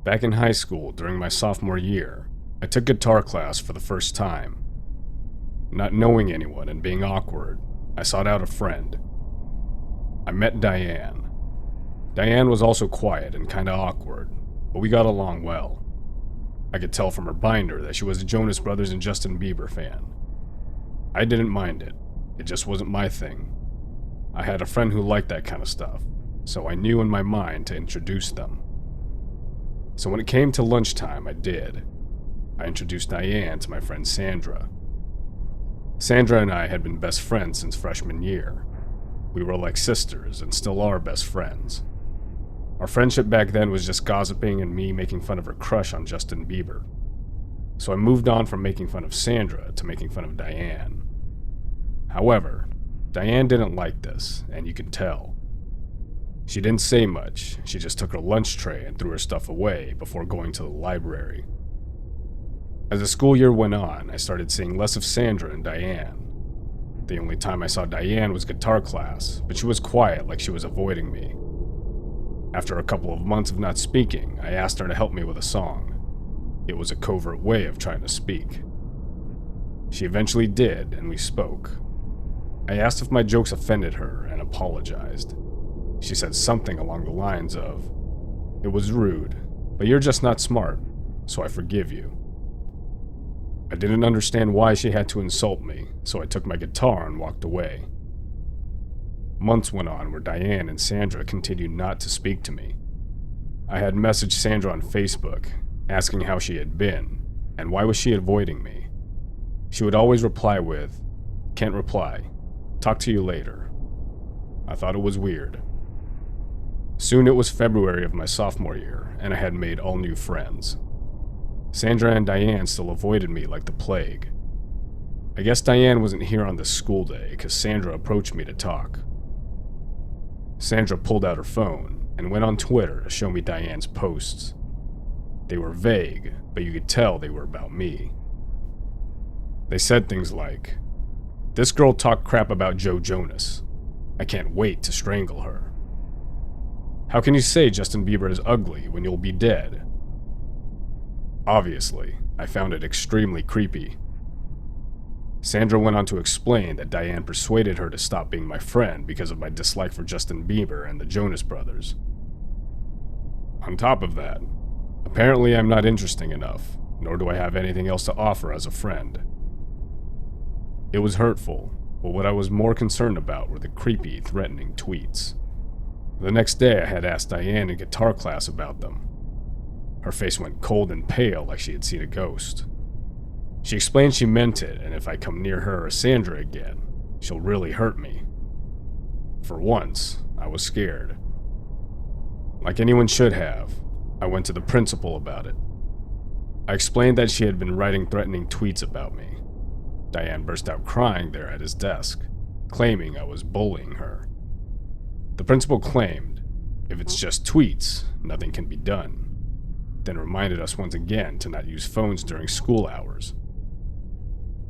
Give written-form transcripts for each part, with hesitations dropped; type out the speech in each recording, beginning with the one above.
Back in high school, during my sophomore year, I took guitar class for the first time. Not knowing anyone and being awkward, I sought out a friend. I met Diane. Diane was also quiet and kinda awkward, but we got along well. I could tell from her binder that she was a Jonas Brothers and Justin Bieber fan. I didn't mind it. It just wasn't my thing. I had a friend who liked that kind of stuff, so I knew in my mind to introduce them. So when it came to lunchtime, I did. I introduced Diane to my friend Sandra. Sandra and I had been best friends since freshman year. We were like sisters and still are best friends. Our friendship back then was just gossiping and me making fun of her crush on Justin Bieber. So I moved on from making fun of Sandra to making fun of Diane. However, Diane didn't like this, and you could tell. She didn't say much, she just took her lunch tray and threw her stuff away before going to the library. As the school year went on, I started seeing less of Sandra and Diane. The only time I saw Diane was guitar class, but she was quiet like she was avoiding me. After a couple of months of not speaking, I asked her to help me with a song. It was a covert way of trying to speak. She eventually did, and we spoke. I asked if my jokes offended her and apologized. She said something along the lines of, "It was rude, but you're just not smart, so I forgive you." I didn't understand why she had to insult me, so I took my guitar and walked away. Months went on where Diane and Sandra continued not to speak to me. I had messaged Sandra on Facebook, asking how she had been, and why was she avoiding me. She would always reply with, "Can't reply. Talk to you later." I thought it was weird. Soon it was February of my sophomore year, and I had made all new friends. Sandra and Diane still avoided me like the plague. I guess Diane wasn't here on this school day because Sandra approached me to talk. Sandra pulled out her phone and went on Twitter to show me Diane's posts. They were vague, but you could tell they were about me. They said things like, "This girl talked crap about Joe Jonas. I can't wait to strangle her. How can you say Justin Bieber is ugly when you'll be dead?" Obviously, I found it extremely creepy. Sandra went on to explain that Diane persuaded her to stop being my friend because of my dislike for Justin Bieber and the Jonas Brothers. On top of that, apparently I'm not interesting enough, nor do I have anything else to offer as a friend. It was hurtful, but what I was more concerned about were the creepy, threatening tweets. The next day I had asked Diane in guitar class about them. Her face went cold and pale like she had seen a ghost. She explained she meant it, and if I come near her or Sandra again, she'll really hurt me. For once, I was scared. Like anyone should have, I went to the principal about it. I explained that she had been writing threatening tweets about me. Diane burst out crying there at his desk, claiming I was bullying her. The principal claimed, if it's just tweets, nothing can be done, then reminded us once again to not use phones during school hours.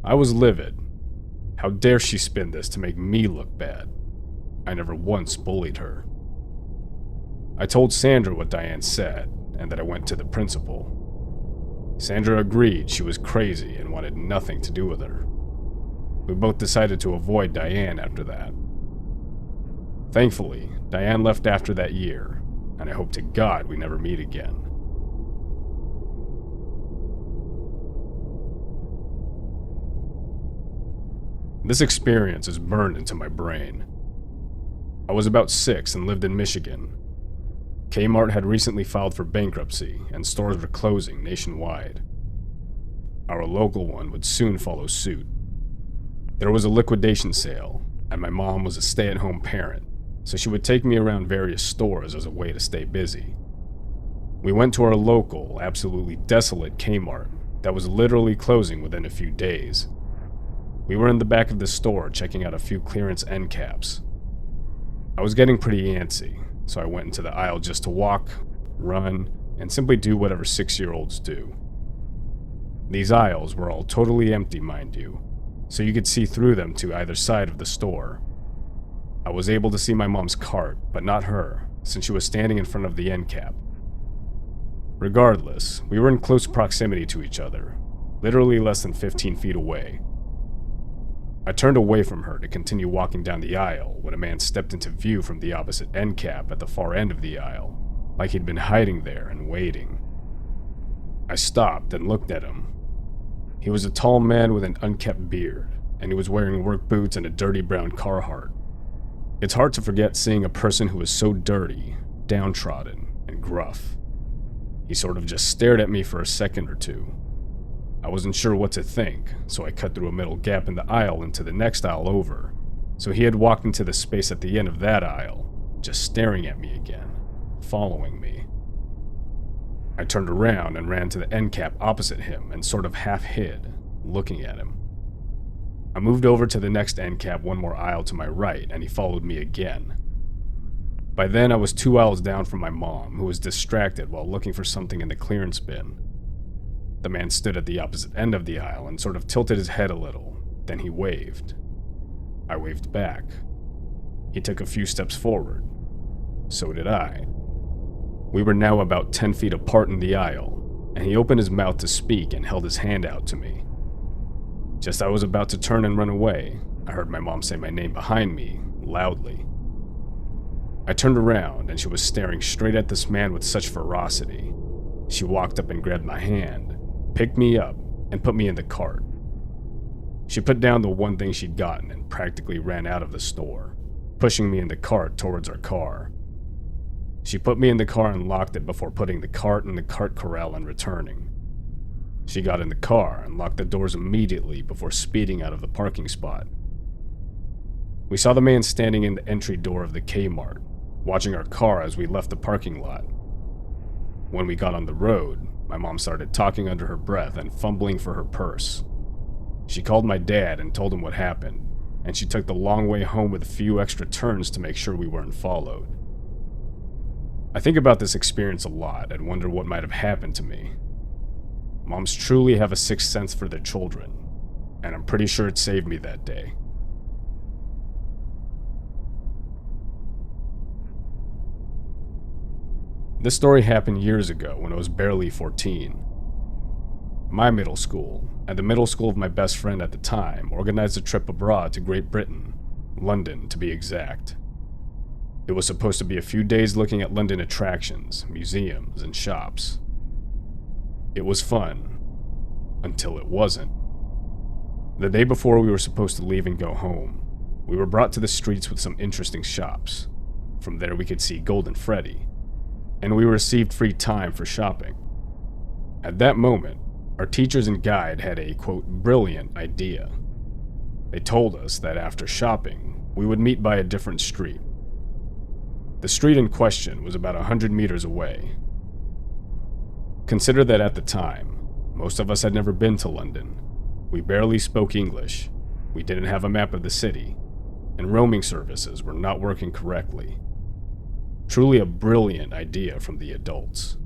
I was livid. How dare she spin this to make me look bad? I never once bullied her. I told Sandra what Diane said, and that I went to the principal. Sandra agreed she was crazy and wanted nothing to do with her. We both decided to avoid Diane after that. Thankfully, Diane left after that year, and I hope to God we never meet again. This experience is burned into my brain. I was about 6 and lived in Michigan. Kmart had recently filed for bankruptcy, and stores were closing nationwide. Our local one would soon follow suit. There was a liquidation sale, and my mom was a stay-at-home parent, so she would take me around various stores as a way to stay busy. We went to our local, absolutely desolate Kmart that was literally closing within a few days. We were in the back of the store checking out a few clearance end caps. I was getting pretty antsy, so I went into the aisle just to walk, run, and simply do whatever 6-year-olds do. These aisles were all totally empty, mind you, so you could see through them to either side of the store. I was able to see my mom's cart, but not her, since she was standing in front of the end cap. Regardless, we were in close proximity to each other, literally less than 15 feet away. I turned away from her to continue walking down the aisle when a man stepped into view from the opposite end cap at the far end of the aisle, like he'd been hiding there and waiting. I stopped and looked at him. He was a tall man with an unkempt beard, and he was wearing work boots and a dirty brown Carhartt. It's hard to forget seeing a person who was so dirty, downtrodden, and gruff. He sort of just stared at me for a second or two. I wasn't sure what to think, so I cut through a middle gap in the aisle into the next aisle over, so he had walked into the space at the end of that aisle, just staring at me again, following me. I turned around and ran to the end cap opposite him and sort of half hid, looking at him. I moved over to the next end cap one more aisle to my right, and he followed me again. By then, I was 2 aisles down from my mom, who was distracted while looking for something in the clearance bin. The man stood at the opposite end of the aisle and sort of tilted his head a little, then he waved. I waved back. He took a few steps forward. So did I. We were now about 10 feet apart in the aisle, and he opened his mouth to speak and held his hand out to me. Just as I was about to turn and run away, I heard my mom say my name behind me, loudly. I turned around, and she was staring straight at this man with such ferocity. She walked up and grabbed my hand, picked me up, and put me in the cart. She put down the one thing she'd gotten and practically ran out of the store, pushing me in the cart towards our car. She put me in the car and locked it before putting the cart in the cart corral and returning. She got in the car and locked the doors immediately before speeding out of the parking spot. We saw the man standing in the entry door of the Kmart, watching our car as we left the parking lot. When we got on the road, my mom started talking under her breath and fumbling for her purse. She called my dad and told him what happened, and she took the long way home with a few extra turns to make sure we weren't followed. I think about this experience a lot and wonder what might have happened to me. Moms truly have a sixth sense for their children, and I'm pretty sure it saved me that day. This story happened years ago when I was barely 14. My middle school, and the middle school of my best friend at the time, organized a trip abroad to Great Britain, London to be exact. It was supposed to be a few days looking at London attractions, museums, and shops. It was fun, until it wasn't. The day before we were supposed to leave and go home, we were brought to the streets with some interesting shops. From there we could see Golden Freddy, and we received free time for shopping. At that moment, our teachers and guide had a, quote, brilliant idea. They told us that after shopping, we would meet by a different street. The street in question was about 100 meters away. Consider that at the time, most of us had never been to London. We barely spoke English, we didn't have a map of the city, and roaming services were not working correctly. Truly a brilliant idea from the adults.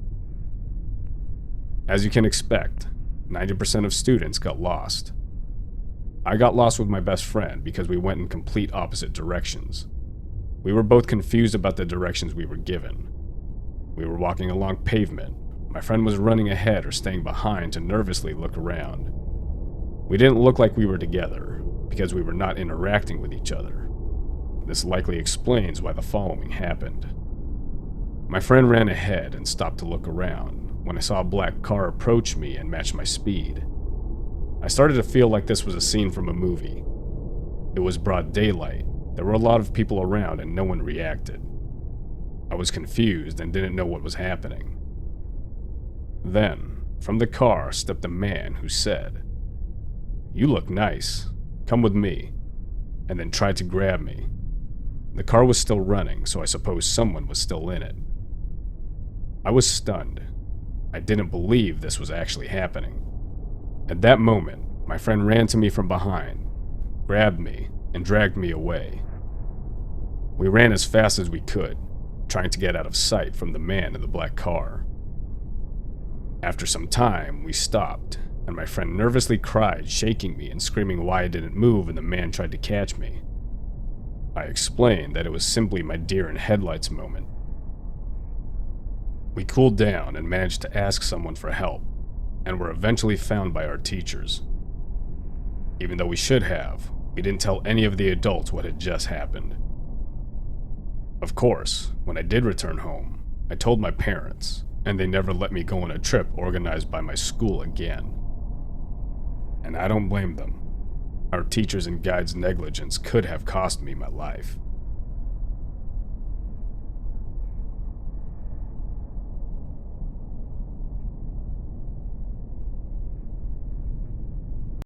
As you can expect, 90% of students got lost. I got lost with my best friend because we went in complete opposite directions. We were both confused about the directions we were given. We were walking along pavement. My friend was running ahead or staying behind to nervously look around. We didn't look like we were together because we were not interacting with each other. This likely explains why the following happened. My friend ran ahead and stopped to look around when I saw a black car approach me and match my speed. I started to feel like this was a scene from a movie. It was broad daylight, there were a lot of people around and no one reacted. I was confused and didn't know what was happening. Then, from the car stepped a man who said, "You look nice, come with me," and then tried to grab me. The car was still running, so I suppose someone was still in it. I was stunned. I didn't believe this was actually happening. At that moment, my friend ran to me from behind, grabbed me, and dragged me away. We ran as fast as we could, trying to get out of sight from the man in the black car. After some time, we stopped, and my friend nervously cried, shaking me and screaming why I didn't move and the man tried to catch me. I explained that it was simply my deer in headlights moment. We cooled down and managed to ask someone for help, and were eventually found by our teachers. Even though we should have, we didn't tell any of the adults what had just happened. Of course, when I did return home, I told my parents, and they never let me go on a trip organized by my school again. And I don't blame them. Our teachers and guides' negligence could have cost me my life.